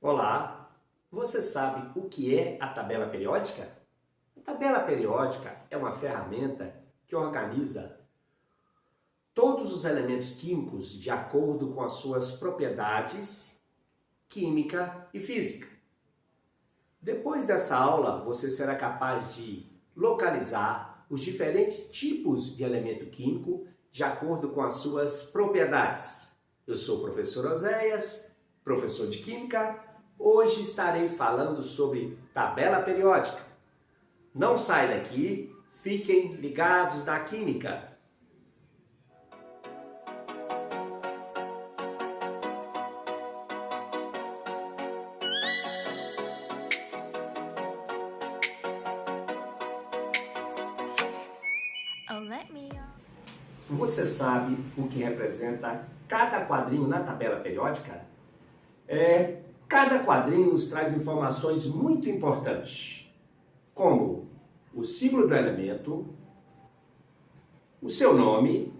Olá, você sabe o que é a tabela periódica? A tabela periódica é uma ferramenta que organiza todos os elementos químicos de acordo com as suas propriedades química e física. Depois dessa aula, você será capaz de localizar os diferentes tipos de elemento químico de acordo com as suas propriedades. Eu sou o professor Oséias, professor de Química. Hoje estarei falando sobre tabela periódica. Não sai daqui, fiquem ligados na Química. Você sabe o que representa cada quadrinho na tabela periódica? Cada quadrinho nos traz informações muito importantes, como o símbolo do elemento, o seu nome,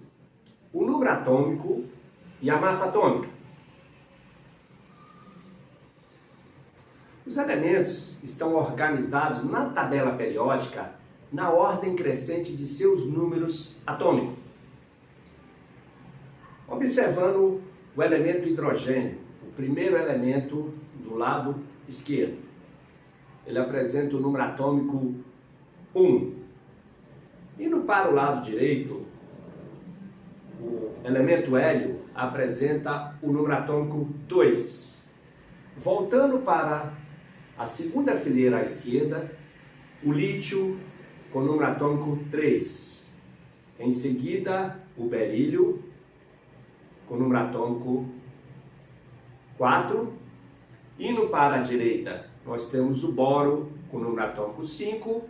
o número atômico e a massa atômica. Os elementos estão organizados na tabela periódica na ordem crescente de seus números atômicos. Observando o elemento hidrogênio, o primeiro elemento do lado esquerdo. Ele apresenta o número atômico 1. Indo para o lado direito, o elemento hélio apresenta o número atômico 2. Voltando para a segunda fileira à esquerda, o lítio com o número atômico 3. Em seguida, o berílio com o número atômico 4. Indo para a direita, nós temos o boro com o número atômico 5.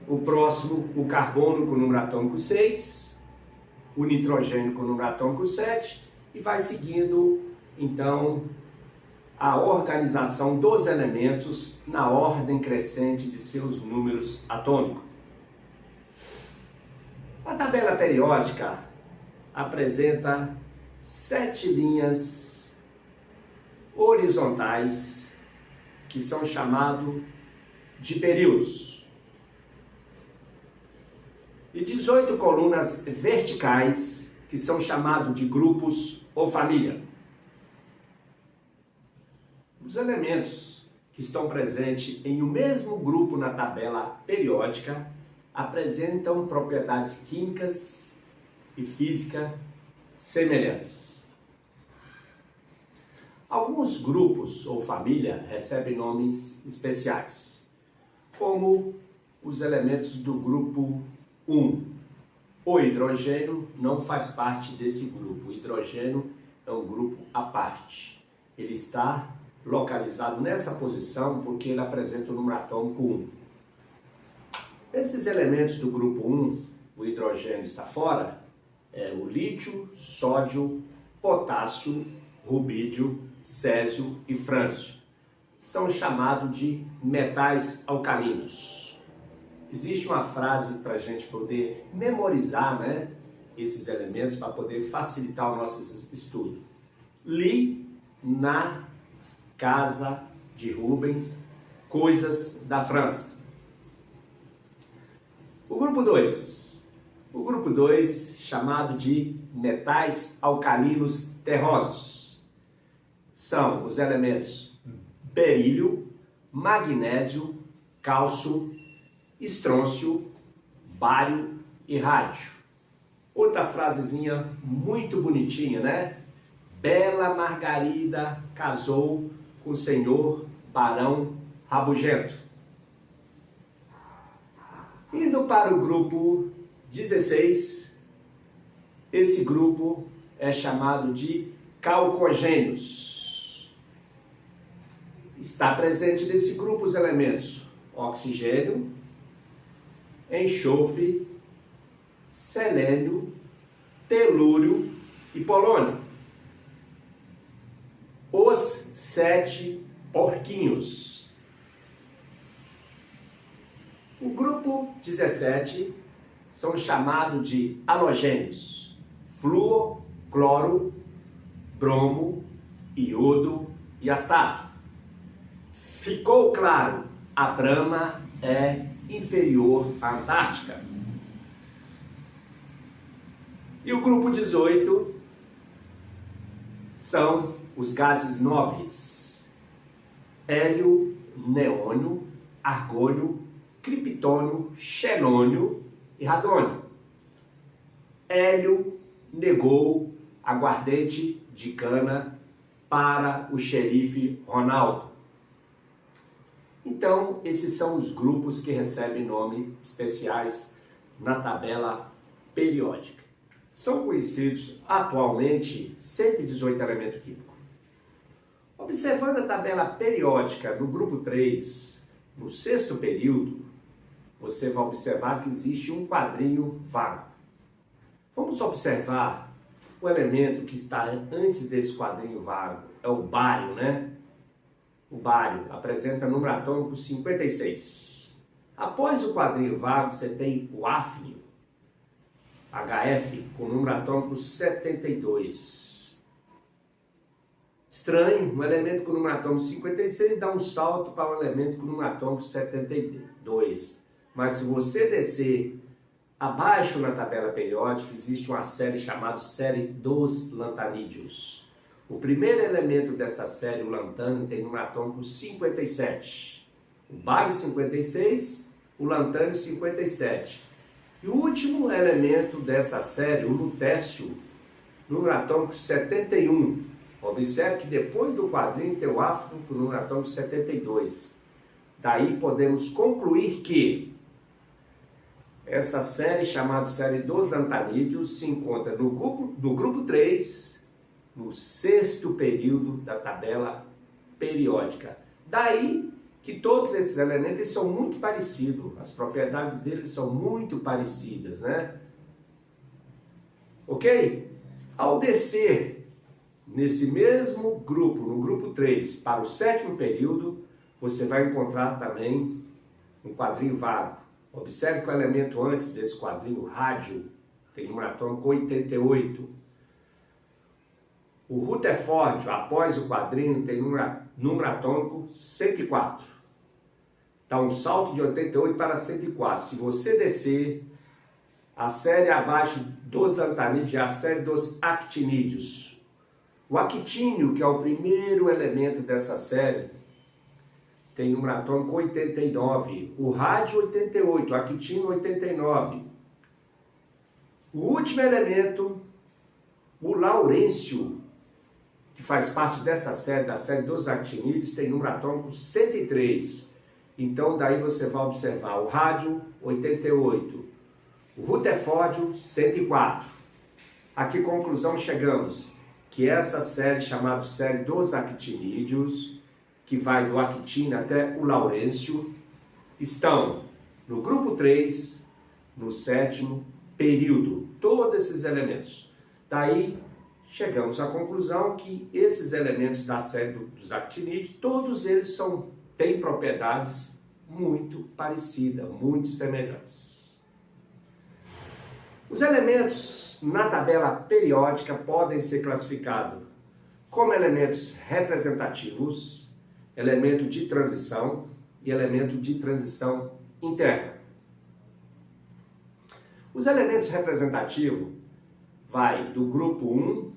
O próximo, o carbono com o número atômico 6. O nitrogênio com o número atômico 7. E vai seguindo, então, a organização dos elementos na ordem crescente de seus números atômicos. A tabela periódica apresenta 7 linhas horizontais que são chamados de períodos e 18 colunas verticais que são chamados de grupos ou família. Os elementos que estão presentes em um mesmo grupo na tabela periódica apresentam propriedades químicas e física semelhantes. Alguns grupos ou família recebem nomes especiais, como os elementos do grupo 1. O hidrogênio não faz parte desse grupo. O hidrogênio é um grupo à parte. Ele está localizado nessa posição porque ele apresenta o número atômico 1. Esses elementos do grupo 1, o hidrogênio está fora, o lítio, sódio, potássio, rubídio, césio e frâncio. São chamados de metais alcalinos. Existe uma frase para a gente poder memorizar, esses elementos para poder facilitar o nosso estudo. Li na casa de Rubens coisas da França. O grupo 2. O grupo 2, chamado de metais alcalinos terrosos, são os elementos berílio, magnésio, cálcio, estrôncio, bário e rádio. Outra frasezinha muito bonitinha, Bela Margarida casou com o senhor Barão Rabugento. Indo para o grupo 16, esse grupo é chamado de calcogênios. Está presente nesse grupo os elementos oxigênio, enxofre, selênio, telúrio e polônio. Os 7 porquinhos. O grupo 17 são chamados de halogênios: flúor, cloro, bromo, iodo e astato. Ficou claro, a Brahma é inferior à Antártica. E o grupo 18 são os gases nobres: hélio, neônio, argônio, criptônio, xenônio e radônio. Hélio negou aguardente de cana para o xerife Ronaldo. Então, esses são os grupos que recebem nomes especiais na tabela periódica. São conhecidos atualmente 118 elementos químicos. Observando a tabela periódica do grupo 3, no sexto período, você vai observar que existe um quadrinho vago. Vamos observar o elemento que está antes desse quadrinho vago, é o bário, né? O bário apresenta número atômico 56. Após o quadrinho vago, você tem o hafnio, HF, com número atômico 72. Estranho, um elemento com número atômico 56 dá um salto para um elemento com número atômico 72. Mas se você descer abaixo na tabela periódica, existe uma série chamada série dos lantanídeos. O primeiro elemento dessa série, o lantânio, tem número atômico 57. O bário 56, o lantânio 57. E o último elemento dessa série, o lutécio, número atômico 71. Observe que depois do quadrinho tem o hafnio com número atômico 72. Daí podemos concluir que essa série, chamada série dos lantanídeos, se encontra no grupo 3, no sexto período da tabela periódica. Daí que todos esses elementos são muito parecidos, as propriedades deles são muito parecidas, né? Ok? Ao descer nesse mesmo grupo, no grupo 3, para o sétimo período, você vai encontrar também um quadrinho vago. Observe que o elemento antes desse quadrinho, rádio, tem número atômico 88. O Rutherfórdio, após o quadrinho, tem número atômico 104. Dá um salto de 88 para 104. Se você descer a série abaixo dos lantanídeos, é a série dos actinídeos. O actínio, que é o primeiro elemento dessa série, tem número atômico 89. O rádio 88, o actínio 89. O último elemento, o laurêncio, que faz parte dessa série, da série dos actinídeos, tem número atômico 103. Então daí você vai observar o rádio 88, o Rutherfórdio 104. A que conclusão chegamos? Que essa série, chamada série dos actinídeos, que vai do actínio até o laurêncio, estão no grupo 3, no sétimo período, todos esses elementos. Daí chegamos à conclusão que esses elementos da série dos actinídeos, todos eles têm propriedades muito parecidas, muito semelhantes. Os elementos na tabela periódica podem ser classificados como elementos representativos, elemento de transição e elemento de transição interna. Os elementos representativos vai do grupo 1,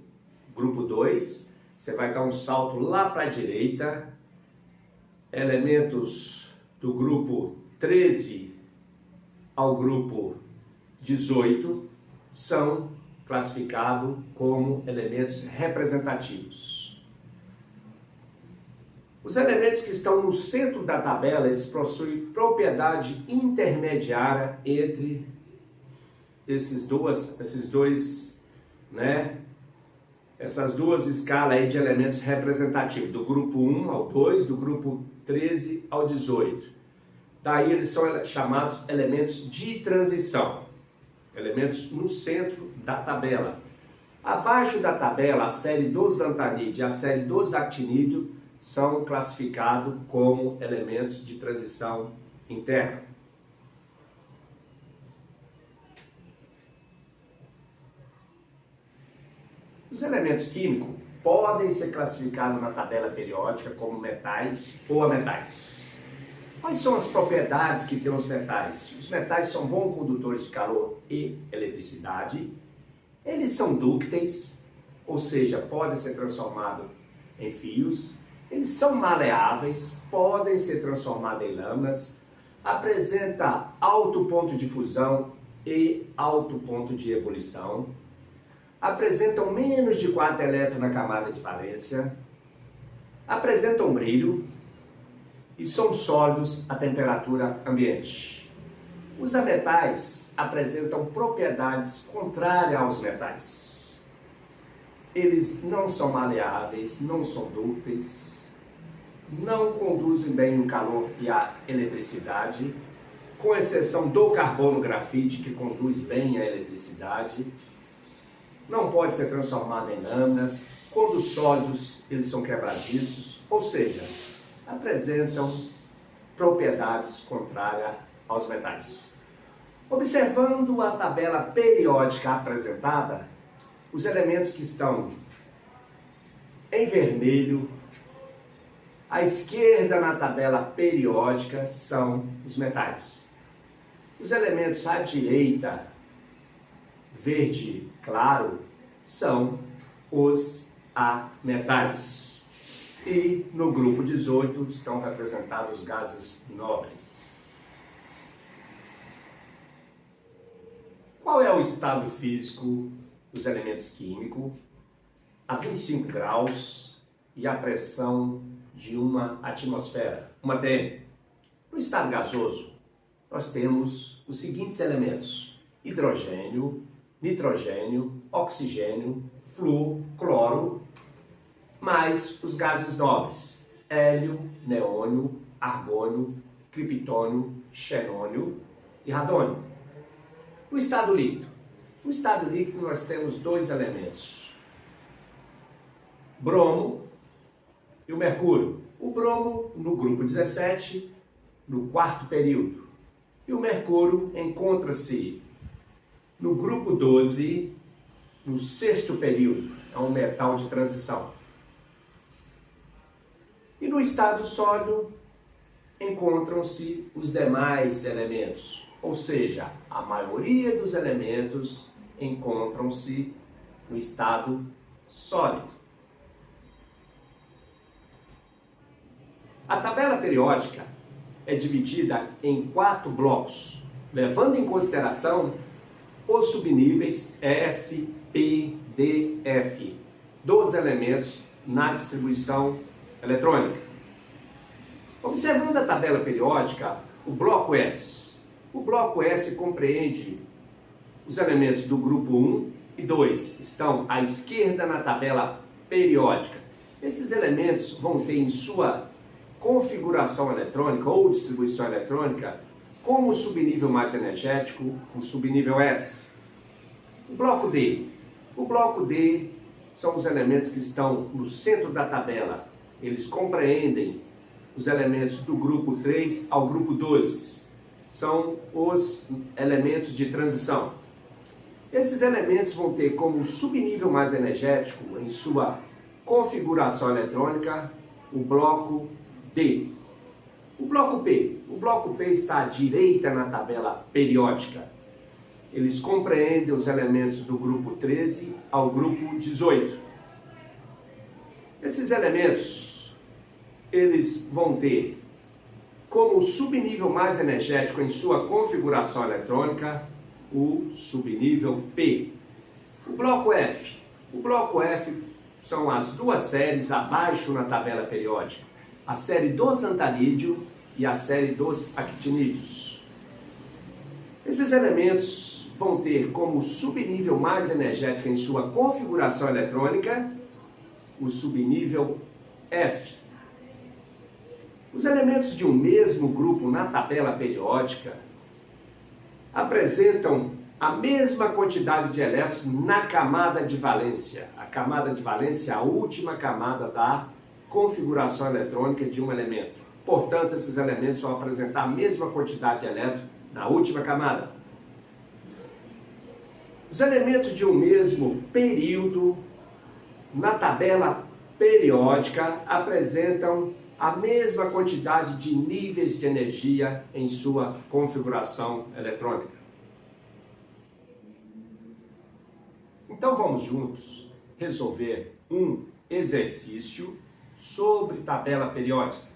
grupo 2, você vai dar um salto lá para a direita, elementos do grupo 13 ao grupo 18 são classificados como elementos representativos. Os elementos que estão no centro da tabela, eles possuem propriedade intermediária entre essas duas escalas aí de elementos representativos, do grupo 1 ao 2, do grupo 13 ao 18. Daí eles são chamados elementos de transição, elementos no centro da tabela. Abaixo da tabela, a série dos lantanídeos e a série dos actinídeos são classificados como elementos de transição interna. Os elementos químicos podem ser classificados na tabela periódica como metais ou ametais. Quais são as propriedades que têm os metais? Os metais são bons condutores de calor e eletricidade. Eles são dúcteis, ou seja, podem ser transformados em fios. Eles são maleáveis, podem ser transformados em lâminas. Apresenta alto ponto de fusão e alto ponto de ebulição. Apresentam menos de 4 elétrons na camada de valência. Apresentam brilho e são sólidos à temperatura ambiente. Os ametais apresentam propriedades contrárias aos metais. Eles não são maleáveis, não são dúcteis, não conduzem bem o calor e a eletricidade, com exceção do carbono grafite, que conduz bem a eletricidade. Não pode ser transformado em lâminas. Quando sólidos, eles são quebradiços, ou seja, apresentam propriedades contrárias aos metais. Observando a tabela periódica apresentada, os elementos que estão em vermelho à esquerda na tabela periódica são os metais. Os elementos à direita, verde claro, são os ametais. E no grupo 18 estão representados os gases nobres. Qual é o estado físico dos elementos químicos a 25 graus e a pressão de uma atmosfera, uma atm? No estado gasoso, nós temos os seguintes elementos: hidrogênio, nitrogênio, oxigênio, flúor, cloro, mais os gases nobres: hélio, neônio, argônio, criptônio, xenônio e radônio. No estado líquido. No estado líquido nós temos 2 elementos: bromo e o mercúrio. O bromo no grupo 17, no 4º período. E o mercúrio encontra-se no grupo 12, no 6º período. É um metal de transição. E no estado sólido encontram-se os demais elementos, ou seja, a maioria dos elementos encontram-se no estado sólido. A tabela periódica é dividida em 4 blocos, levando em consideração os subníveis S, P, D, F dos elementos na distribuição eletrônica. Observando a tabela periódica, o bloco S. O bloco S compreende os elementos do grupo 1 e 2, estão à esquerda na tabela periódica. Esses elementos vão ter em sua configuração eletrônica ou distribuição eletrônica como subnível mais energético, o subnível S. O bloco D. O bloco D são os elementos que estão no centro da tabela. Eles compreendem os elementos do grupo 3 ao grupo 12. São os elementos de transição. Esses elementos vão ter como subnível mais energético em sua configuração eletrônica o bloco D. O bloco P. O bloco P está à direita na tabela periódica. Eles compreendem os elementos do grupo 13 ao grupo 18. Esses elementos, eles vão ter como subnível mais energético em sua configuração eletrônica o subnível P. O bloco F. O bloco F são as 2 séries abaixo na tabela periódica: a série dos lantanídeo e a série dos actinídeos. Esses elementos vão ter como subnível mais energético em sua configuração eletrônica o subnível F. Os elementos de um mesmo grupo na tabela periódica apresentam a mesma quantidade de elétrons na camada de valência. A camada de valência é a última camada da configuração eletrônica de um elemento. Portanto, esses elementos vão apresentar a mesma quantidade de elétrons na última camada. Os elementos de um mesmo período na tabela periódica apresentam a mesma quantidade de níveis de energia em sua configuração eletrônica. Então vamos juntos resolver um exercício sobre tabela periódica.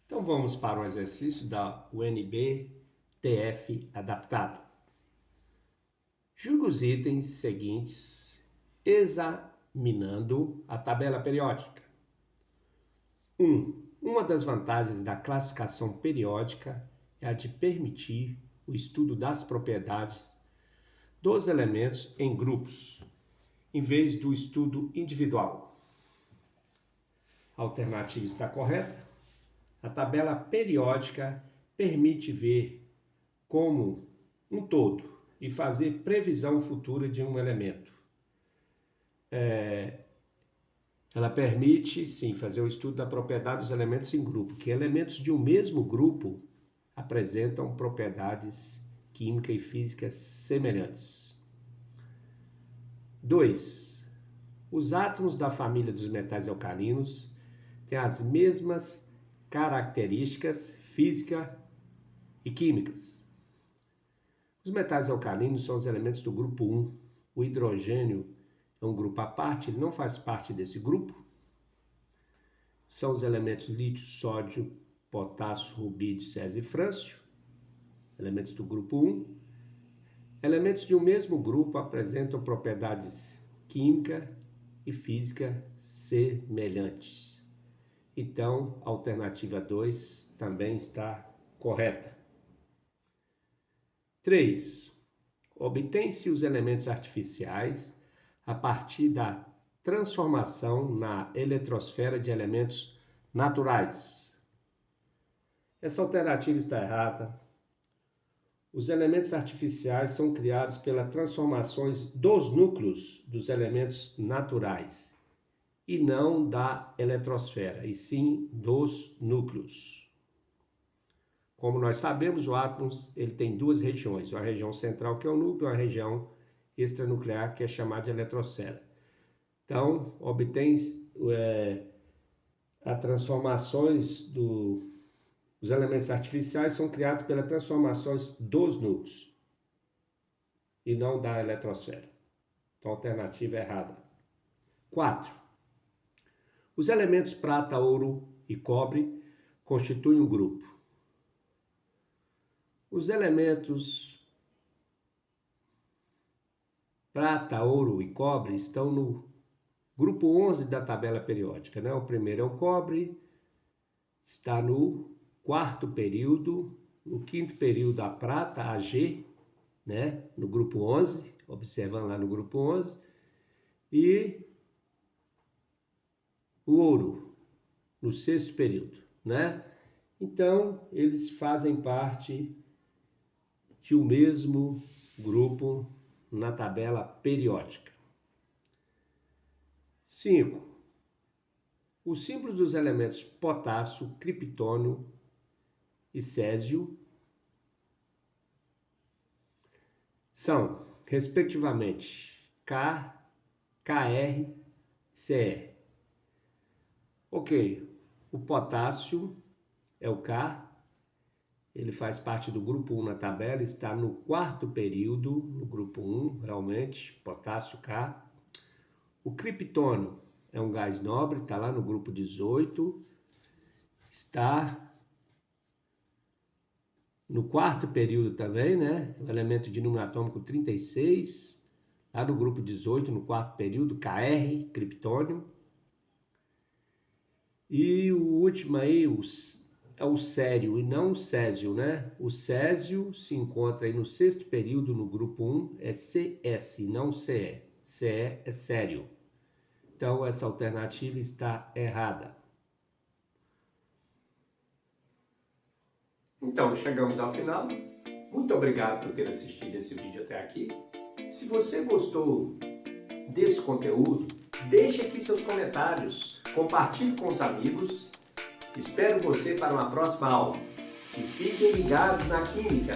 Então vamos para um exercício da UNB TF adaptado. Julgue os itens seguintes examinando a tabela periódica. 1. Uma das vantagens da classificação periódica é a de permitir o estudo das propriedades dos elementos em grupos, em vez do estudo individual. A alternativa está correta. A tabela periódica permite ver como um todo e fazer previsão futura de um elemento. Ela permite, sim, fazer o estudo da propriedade dos elementos em grupo, que elementos de um mesmo grupo apresentam propriedades químicas e físicas semelhantes. 2. Os átomos da família dos metais alcalinos têm as mesmas características físicas e químicas. Os metais alcalinos são os elementos do grupo 1. O hidrogênio é um grupo à parte, ele não faz parte desse grupo. São os elementos lítio, sódio, potássio, rubídio, césio e frâncio, elementos do grupo 1. Elementos de um mesmo grupo apresentam propriedades química e física semelhantes. Então, a alternativa 2 também está correta. 3. Obtém-se os elementos artificiais a partir da transformação na eletrosfera de elementos naturais. Essa alternativa está errada. Os elementos artificiais são criados pelas transformações dos núcleos dos elementos naturais e não da eletrosfera, e sim dos núcleos. Como nós sabemos, o átomo ele tem duas regiões, uma região central que é o núcleo e uma região extranuclear que é chamada de eletrosfera. Então, obtém as transformações os elementos artificiais são criados pelas transformações dos núcleos e não da eletrosfera. Então, a alternativa é errada. 4. Os elementos prata, ouro e cobre constituem um grupo. Os elementos prata, ouro e cobre estão no grupo 11 da tabela periódica, né? O primeiro é o cobre, está no quarto período, no quinto período a prata, Ag, né? No grupo 11, observando lá no grupo 11, e o ouro no sexto período, né? Então, eles fazem parte de um mesmo grupo na tabela periódica. 5. Os símbolos dos elementos potássio, criptônio e césio são, respectivamente, K, Kr, Ce. Ok, o potássio é o K, ele faz parte do grupo 1 na tabela, está no quarto período, no grupo 1, realmente, potássio K. O criptônio é um gás nobre, está lá no grupo 18, está no quarto período também, né? O elemento de número atômico 36, lá no grupo 18, no quarto período, Kr, criptônio. E o último aí, é o sério e não o césio, né? O césio se encontra aí no sexto período, no grupo 1, é CS, não CE. CE é sério. Então, essa alternativa está errada. Então, chegamos ao final. Muito obrigado por ter assistido esse vídeo até aqui. Se você gostou desse conteúdo, deixe aqui seus comentários, compartilhe com os amigos. Espero você para uma próxima aula. E fiquem ligados na Química.